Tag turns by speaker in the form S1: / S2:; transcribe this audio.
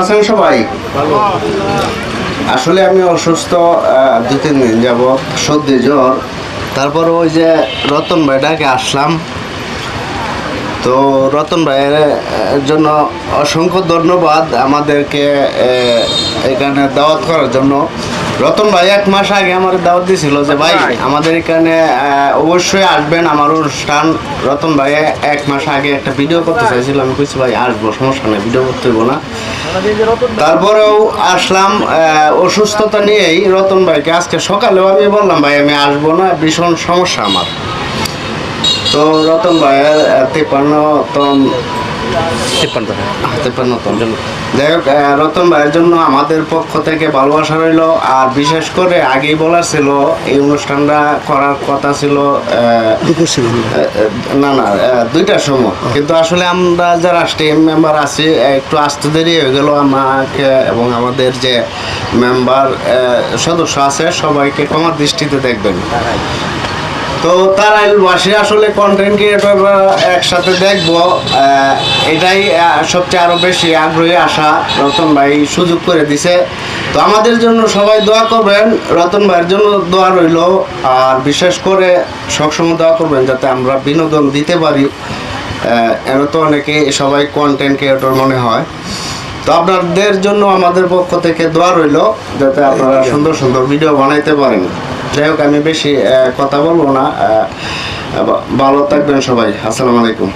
S1: আছেন সবাই? আসলে আমি অসুস্থ 2-3 দিন যাব, সর্দি জ্বর। তারপর ওই যে রতন ভাই ডাকে আসলাম। তো রতন ভাইয়ের জন্য অসংখ্য ধন্যবাদ আমাদেরকে এখানে দাওয়াত করার জন্য। রতন ভাই 1 মাস আগে আমার দাওয়াত দিয়েছিল যে ভাই আমাদের এখানে অবশ্যই আসবেন আমার অনুষ্ঠান। রতন ভাই 1 মাস আগে একটা ভিডিও করতে চাইছিল, আমি বলছি ভাই আসবো, সমস্যা নেই, ভিডিও করতে হইব না। তারপরেও আসলাম অসুস্থতা নিয়েই। রতন ভাইকে আজকে সকালেও আমি বললাম ভাই আমি আসবো না, ভীষণ সমস্যা আমার। তো রতন ভাইয়ের 53তম যাই হোক, রতন ভাইয়ের জন্য আমাদের পক্ষ থেকে ভালোবাসা রইল। আর বিশেষ করে আগেই বলা ছিল এই অনুষ্ঠানটা করার কথা ছিল না 2টার সময়, কিন্তু আসলে আমরা যারা টিম মেম্বার আছি একটু আসতে দেরি হয়ে গেল। আমাকে এবং আমাদের যে মেম্বার সদস্য আছে সবাইকে ক্ষমার দৃষ্টিতে দেখবেন। তো তারাইলবাসী আসলে কন্টেন্ট ক্রিয়েটররা একসাথে দেখবো, এটাই সবচেয়ে আরো বেশি আগ্রহী আশা। রতন ভাই সুযোগ করে দিছে, তো আমাদের জন্য সবাই দোয়া করবেন, রতন ভাইয়ের জন্য দোয়া রইল। আর বিশেষ করে সবসময় দোয়া করবেন যাতে আমরা বিনোদন দিতে পারি। এর তো অনেকে সবাই কন্টেন্ট ক্রিয়েটর মনে হয়, তো আপনাদের জন্য আমাদের পক্ষ থেকে দোয়া রইল যাতে আপনারা সুন্দর সুন্দর ভিডিও বানাইতে পারেন। যাই হোক, আমি বেশি কথা বলবো না। ভালো থাকবেন সবাই। আসসালামু আলাইকুম।